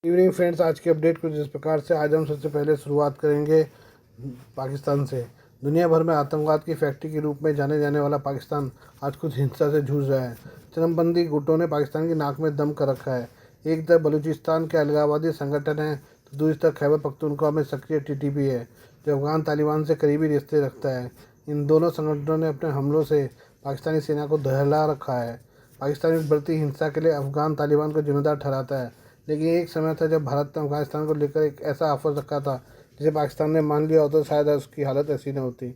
Evening friends, आज की update कुछ इस प्रकार से। आज हम सबसे पहले शुरुआत करेंगे पाकिस्तान से। दुनिया भर में आतंकवाद की फैक्ट्री के रूप में जाने जाने वाला पाकिस्तान आज कुछ हिंसा से जूझ रहा है। चरमपंथी गुटों ने पाकिस्तान की नाक में दम कर रखा है। एक तरफ बलूचिस्तान के अलगाववादी संगठन है तो दूसरी तरफ खैबर पख्तूनख्वा में सक्रिय टीटीपी है जो अफगान तालिबान से करीबी रिश्ते रखता है। इन दोनों संगठनों ने अपने हमलों से पाकिस्तानी सेना को दहला रखा है। पाकिस्तान इस बढ़ती हिंसा के लिए अफगान तालिबान को जिम्मेदार ठहराता है, लेकिन एक समय था जब भारत ने अफगानिस्तान को लेकर एक ऐसा ऑफर रखा था जिसे पाकिस्तान ने मान लिया होता तो शायद उसकी हालत ऐसी न होती।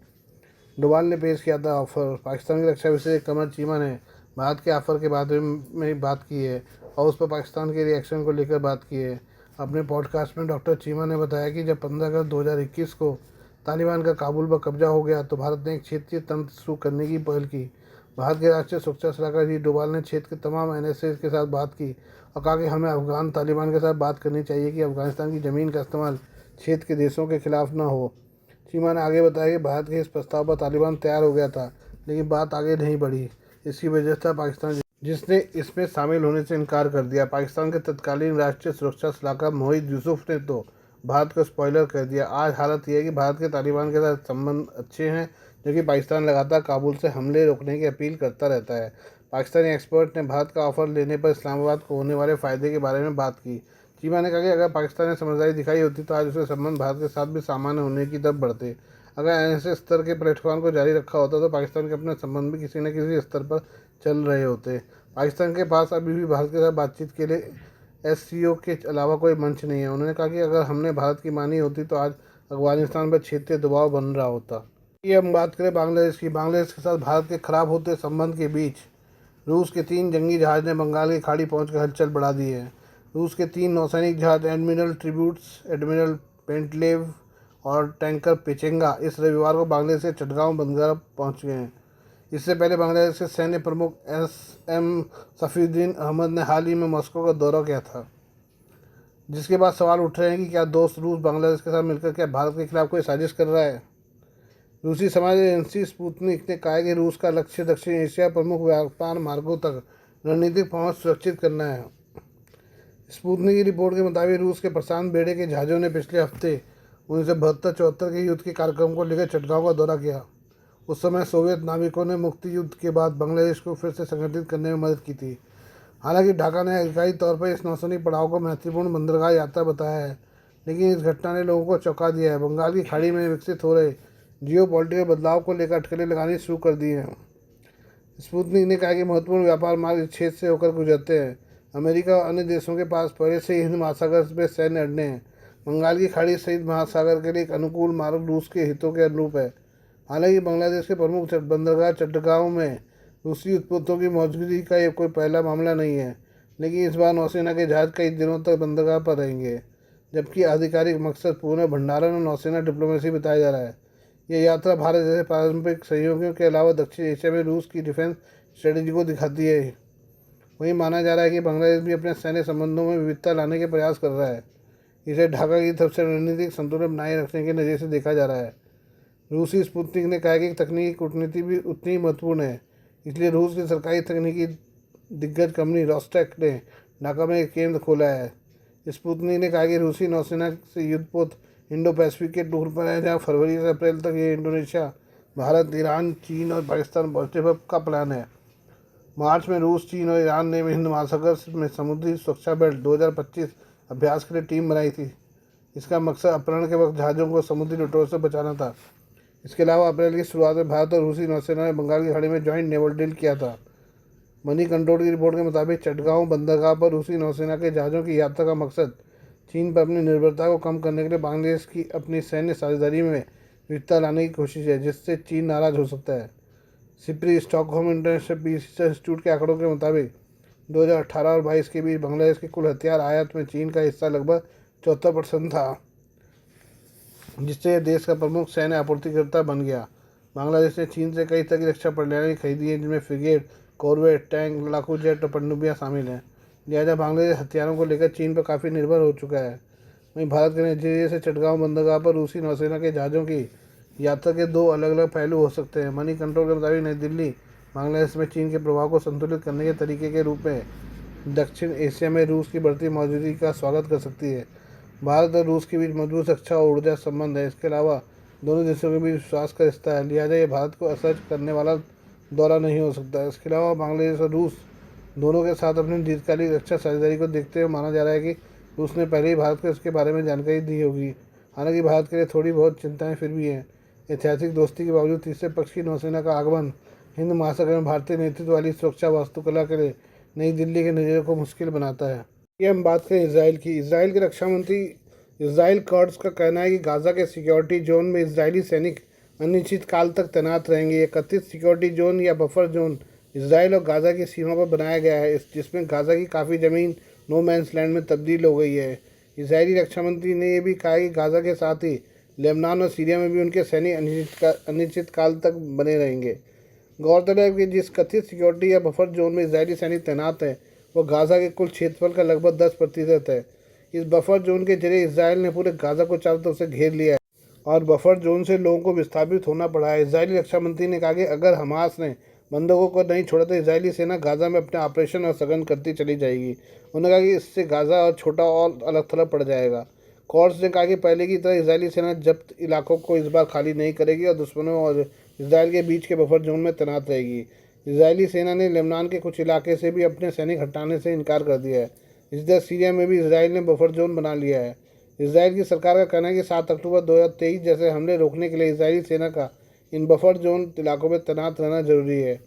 डोभाल ने पेश किया था ऑफर। पाकिस्तान के रक्षा विशेषज्ञ कमर चीमा ने भारत के ऑफर के बारे में बात की है और उस पर पाकिस्तान के रिएक्शन को लेकर बात की है। अपने पॉडकास्ट में डॉक्टर चीमा ने बताया कि जब 15 अगस्त 2021 को तालिबान का काबुल पर कब्जा हो गया तो भारत ने एक क्षेत्रीय तंत्र शुरू करने की पहल की। भारत के राष्ट्रीय सुरक्षा सलाहकार जी डोभाल ने क्षेत्र के तमाम एनएसए के साथ बात की और कहा कि हमें अफगान तालिबान के साथ बात करनी चाहिए कि अफगानिस्तान की ज़मीन का इस्तेमाल क्षेत्र के देशों के खिलाफ न हो। चीमा ने आगे बताया कि भारत के इस प्रस्ताव पर तालिबान तैयार हो गया था, लेकिन बात आगे नहीं बढ़ी। इसकी वजह था पाकिस्तान, जिसने इसमें शामिल होने से इनकार कर दिया। पाकिस्तान के तत्कालीन राष्ट्रीय सुरक्षा सलाहकार मोहित यूसुफ ने तो भारत को स्पॉइलर कर दिया। आज हालत यह है कि भारत के तालिबान के साथ संबंध अच्छे हैं, जबकि पाकिस्तान लगातार काबुल से हमले रोकने की अपील करता रहता है। पाकिस्तानी एक्सपर्ट ने भारत का ऑफर लेने पर इस्लामाबाद को होने वाले फ़ायदे के बारे में बात की। चीमा ने कहा कि अगर पाकिस्तान ने समझदारी दिखाई होती तो आज उसके संबंध भारत के साथ भी सामान्य होने की तरफ बढ़ते। अगर ऐसे स्तर के प्लेटफॉर्म को जारी रखा होता तो पाकिस्तान के अपने संबंध भी किसी न किसी स्तर पर चल रहे होते। पाकिस्तान के पास अभी भी भारत के साथ बातचीत के लिए एससीओ के अलावा कोई मंच नहीं है। उन्होंने कहा कि अगर हमने भारत की मानी होती तो आज अफगानिस्तान पर क्षेत्रीय दबाव बन रहा होता। ये हम बात करें बांग्लादेश की। बांग्लादेश के साथ भारत के खराब होते संबंध के बीच रूस के 3 जंगी जहाज ने बंगाल की खाड़ी पहुंचकर हलचल बढ़ा दी है। रूस के 3 नौसैनिक जहाज एडमिरल ट्रिब्यूट्स, एडमिरल पेंटलेव और टैंकर पेचेंगा इस रविवार को बांग्लादेश के चटगांव बंदरगाह पहुंच गए हैं। इससे पहले बांग्लादेश के सैन्य प्रमुख एस.एम. सफीउद्दीन अहमद ने हाल ही में मॉस्को का दौरा किया था, जिसके बाद सवाल उठ रहे हैं कि क्या दोस्त रूस बांग्लादेश के साथ मिलकर क्या भारत के खिलाफ कोई साजिश कर रहा है। रूसी समाचार एजेंसी स्पुतनिक ने कहा कि रूस का लक्ष्य दक्षिण एशिया प्रमुख व्यापार मार्गों तक रणनीतिक पहुंच सुरक्षित करना है। स्पुतनिक की रिपोर्ट के मुताबिक रूस के प्रशांत बेड़े के जहाज़ों ने पिछले हफ्ते 1972-74 के युद्ध के कार्यक्रम को लेकर चटगांव का दौरा किया। उस समय सोवियत नाविकों ने मुक्ति युद्ध के बाद बांग्लादेश को फिर से संगठित करने में मदद की थी। हालांकि ढाका ने आधिकारिक तौर पर इस नौसैनिक पड़ाव को महत्वपूर्ण बंदरगाह यात्रा बताया है, लेकिन इस घटना ने लोगों को चौंका दिया है। बंगाल की खाड़ी में विकसित हो रहे जियोपॉलिटिकल बदलाव को लेकर अटकलें लगानी शुरू कर दी हैं। स्पुतनिक ने कहा कि महत्वपूर्ण व्यापार मार्ग इस क्षेत्र से होकर गुजरते हैं। अमेरिका और अन्य देशों के पास पहले से ही हिंद महासागर में सैन्य अड्डे हैं। बंगाल की खाड़ी सहित महासागर के लिए एक अनुकूल मार्ग रूस के हितों के अनुरूप है। हालांकि बांग्लादेश के प्रमुख बंदरगाह चट्टगांव में रूसी उत्पोतों की मौजूदगी का ये कोई पहला मामला नहीं है, लेकिन इस बार नौसेना के जहाज कई दिनों तक बंदरगाह पर रहेंगे, जबकि आधिकारिक मकसद पूर्ण भंडारण और नौसेना डिप्लोमेसी बताया जा रहा है। यह यात्रा भारत जैसे पारंपरिक सहयोगियों के अलावा दक्षिण एशिया में रूस की डिफेंस स्ट्रेटजी को दिखाती है। वहीं माना जा रहा है कि बांग्लादेश भी अपने सैन्य संबंधों में विविधता लाने के प्रयास कर रहा है। इसे ढाका की तरफ से रणनीतिक संतुलन बनाए रखने के नज़रिए से देखा जा रहा है। रूसी स्पुतनिक ने कहा कि तकनीकी कूटनीति भी उतनी ही महत्वपूर्ण है, इसलिए रूस की सरकारी तकनीकी दिग्गज कंपनी रोस्टेक ने ढाका में एक केंद्र खोला है। स्पुतनिक ने कहा कि रूसी नौसेना से युद्धपोत इंडो पैसिफिक के टूर पर है, जहाँ फरवरी से अप्रैल तक ये इंडोनेशिया, भारत, ईरान, चीन और पाकिस्तान पहुंचने का प्लान है। मार्च में रूस, चीन और ईरान ने हिंद महासागर में समुद्री सुरक्षा बेल्ट 2025 अभ्यास के लिए टीम बनाई थी। इसका मकसद अपहरण के वक्त जहाज़ों को समुद्री लुटेरों से बचाना था। इसके अलावा अप्रैल की शुरुआत में भारत और रूसी नौसेना ने बंगाल की खाड़ी में जॉइंट नेवल ड्रिल किया था। मनी कंट्रोल की रिपोर्ट के मुताबिक चटगांव बंदरगाह पर रूसी नौसेना के जहाज़ों की यात्रा का मकसद चीन पर अपनी निर्भरता को कम करने के लिए बांग्लादेश की अपनी सैन्य साझेदारी में विविधता लाने की कोशिश है, जिससे चीन नाराज हो सकता है। SIPRI Stockholm International Peace Institute के आंकड़ों के मुताबिक 2018 और 22 के बीच बांग्लादेश के कुल हथियार आयात में चीन का हिस्सा लगभग 74% था, जिससे देश का प्रमुख सैन्य आपूर्तिकर्ता बन गया। बांग्लादेश ने चीन से कई तरह की रक्षा प्रणाली खरीदी है, जिनमें फ्रिगेट, कॉर्वेट, टैंक, लड़ाकू जेट और पनडुब्बियां शामिल हैं। लिहाजा बांग्लादेश हथियारों को लेकर चीन पर काफ़ी निर्भर हो चुका है। वहीं भारत के नज़रिए से चटगांव बंदरगाह पर रूसी नौसेना के जहाज़ों की यात्रा के 2 अलग अलग पहलू हो सकते हैं। मनी कंट्रोल के मुताबिक नई दिल्ली बांग्लादेश में चीन के प्रभाव को संतुलित करने के तरीके के रूप में दक्षिण एशिया में रूस की बढ़ती मौजूदगी का स्वागत कर सकती है। भारत और रूस के बीच मजबूत रक्षा और ऊर्जा संबंध है। इसके अलावा दोनों देशों के बीच विश्वास का रिश्ता है, लिहाजा ये भारत को असर करने वाला दौरा नहीं हो सकता। इसके अलावा बांग्लादेश और रूस दोनों के साथ अपनी दीर्घकालिक रक्षा साझेदारी को देखते हुए माना जा रहा है कि रूस ने पहले ही भारत को इसके बारे में जानकारी दी होगी। हालांकि भारत के लिए थोड़ी बहुत चिंताएं फिर भी हैं। ऐतिहासिक दोस्ती के बावजूद तीसरे पक्ष की नौसेना का आगमन हिंद महासागर में भारतीय नेतृत्व वाली सुरक्षा वास्तुकला के लिए नई दिल्ली के नज़रिए को मुश्किल बनाता है। ये हम बात करें इसराइल की। इसराइल के रक्षा मंत्री इसराइल कर्ट्स का कहना है कि गाज़ा के सिक्योरिटी जोन में इसराइली सैनिक अनिश्चित काल तक तैनात रहेंगे। ये कथित सिक्योरिटी जोन या बफर जोन इसराइल और गाज़ा की सीमा पर बनाया गया है, जिसमें गाज़ा की काफ़ी ज़मीन नो मैंस लैंड में तब्दील हो गई है। इसराइली रक्षा मंत्री ने यह भी कहा कि गाज़ा के साथ ही लेबनान और सीरिया में भी उनके सैनिक अनिश्चित काल तक बने रहेंगे। गौरतलब है कि जिस कथित सिक्योरिटी या बफर जोन में इसराइली सैनिक तैनात हैं वो गाज़ा के कुल क्षेत्रफल का लगभग 10% है। इस बफर जोन के जरिए इसराइल ने पूरे गाज़ा को चारों तरफ से घेर लिया है और बफर जोन से लोगों को विस्थापित होना पड़ा है। इसराइली रक्षा मंत्री ने कहा कि अगर हमास ने बंधकों को नहीं छोड़ा तो इसराइली सेना गाज़ा में अपने ऑपरेशन और सघन करती चली जाएगी। उन्होंने कहा कि इससे गाज़ा और छोटा और अलग थलग पड़ जाएगा। कोर्ट्स ने कहा कि पहले की तरह इसराइली सेना जब्त इलाकों को इस बार खाली नहीं करेगी और दुश्मनों और इसराइल के बीच के बफर जोन में तैनात रहेगी। इसराइली सेना ने लेबनान के कुछ इलाके से भी अपने सैनिक हटाने से इनकार कर दिया है। इसी तरह सीरिया में भी इसराइल ने बफर जोन बना लिया है। इसराइल की सरकार का कहना है कि 7 अक्टूबर 2023 जैसे हमले रोकने के लिए इसराइली सेना का इन बफर जोन इलाकों में तैनात रहना जरूरी है।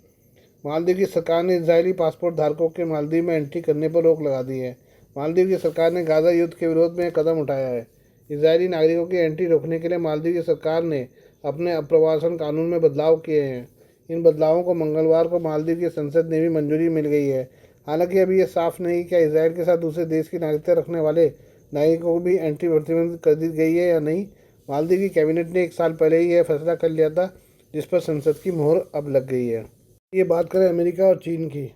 मालदीव की सरकार ने इजरायली पासपोर्ट धारकों के मालदीव में एंट्री करने पर रोक लगा दी है। मालदीव की सरकार ने गाज़ा युद्ध के विरोध में कदम उठाया है। इजरायली नागरिकों की एंट्री रोकने के लिए मालदीव की सरकार ने अपने अप्रवासन कानून में बदलाव किए हैं। इन बदलावों को मंगलवार को मालदीव की संसद ने भी मंजूरी मिल गई है। हालांकि अभी यह साफ नहीं कि इसराइल के साथ दूसरे देश की नागरिकता रखने वाले नागरिकों को भी एंट्री प्रतिबंधित कर दी गई है या नहीं। मालदीव की कैबिनेट ने 1 साल पहले ही यह फैसला कर लिया था, जिस पर संसद की मोहर अब लग गई है। ये बात करें अमेरिका और चीन की।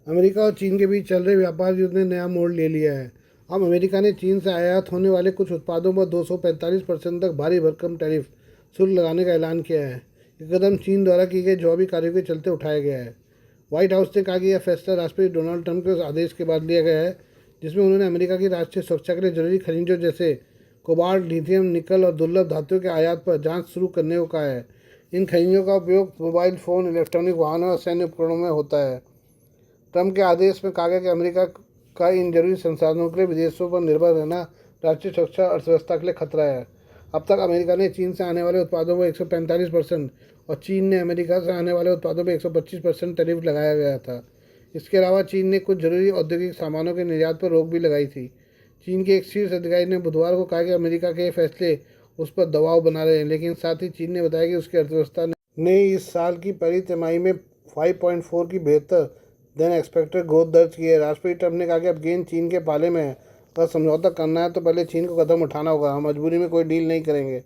अमेरिका और चीन के बीच चल रहे व्यापार युद्ध ने नया मोड़ ले लिया है। अब अमेरिका ने चीन से आयात होने वाले कुछ उत्पादों पर 245% तक भारी भरकम टैरिफ शुल्क लगाने का ऐलान किया है। ये कदम चीन द्वारा की गई जवाबी कार्यों के चलते उठाया गया है। व्हाइट हाउस ने कहा कि यह फैसला राष्ट्रपति डोनाल्ड ट्रंप के उस आदेश के बाद लिया गया है जिसमें उन्होंने अमेरिका की राष्ट्रीय सुरक्षा के लिए जरूरी खनिजों जैसे कोबाल्ट, लिथियम, निकल और दुर्लभ धातुओं के आयात पर जांच शुरू करने को कहा है। इन खनिजों का उपयोग मोबाइल फ़ोन, इलेक्ट्रॉनिक वाहनों और सैन्य उपकरणों में होता है। ट्रंप के आदेश में कहा गया कि अमेरिका का इन जरूरी संसाधनों के लिए विदेशों पर निर्भर रहना राष्ट्रीय सुरक्षा और अर्थव्यवस्था के लिए खतरा है। अब तक अमेरिका ने चीन से आने वाले उत्पादों पर 145% और चीन ने अमेरिका से आने वाले उत्पादों पर 125% टैरिफ लगाया गया था। इसके अलावा चीन ने कुछ जरूरी औद्योगिक सामानों के निर्यात पर रोक भी लगाई थी। चीन के एक शीर्ष अधिकारी ने बुधवार को कहा कि अमेरिका के फैसले उस पर दबाव बना रहे हैं, लेकिन साथ ही चीन ने बताया कि उसकी अर्थव्यवस्था ने इस साल की पहली तिमाही में 5.4 की बेहतर देन एक्सपेक्टेड ग्रोथ दर्ज की है। राष्ट्रपति ट्रंप ने कहा कि अब गेंद चीन के पाले में है। अगर समझौता करना है तो पहले चीन को कदम उठाना होगा। हम मजबूरी में कोई डील नहीं करेंगे।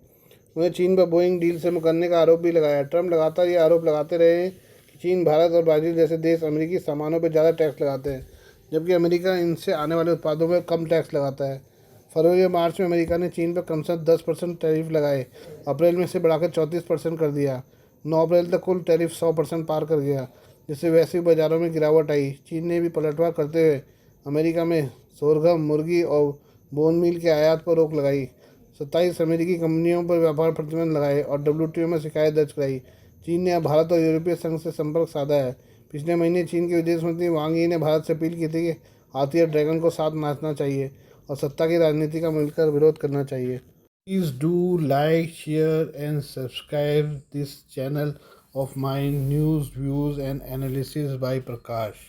उन्हें चीन पर बोइंग डील से मुकरने का आरोप भी लगाया। ट्रंप लगातार ये आरोप लगाते रहे हैं कि चीन, भारत और ब्राज़ील जैसे देश अमेरिकी सामानों पर ज़्यादा टैक्स लगाते हैं, जबकि अमेरिका इनसे आने वाले उत्पादों पर कम टैक्स लगाता है। फरवरी और मार्च में अमेरिका ने चीन पर कम से 10% टैरिफ लगाए। अप्रैल में इसे बढ़ाकर 34% कर दिया। 9 अप्रैल तक कुल टैरिफ 100% पार कर गया, जिससे वैश्विक बाजारों में गिरावट आई। चीन ने भी पलटवार करते हुए अमेरिका में सोरगम, मुर्गी और बोन मील के आयात पर रोक लगाई। 27 अमेरिकी कंपनियों पर व्यापार प्रतिबंध लगाए और WTO में शिकायत दर्ज कराई। चीन ने अब भारत और यूरोपीय संघ से संपर्क साधा है। पिछले महीने चीन के विदेश मंत्री वांग यी ने भारत से अपील की थी कि हाथी और ड्रैगन को साथ नाचना चाहिए और सत्ता की राजनीति का मिलकर विरोध करना चाहिए। Please do like, share and subscribe this channel of my news, views and analysis by Prakash.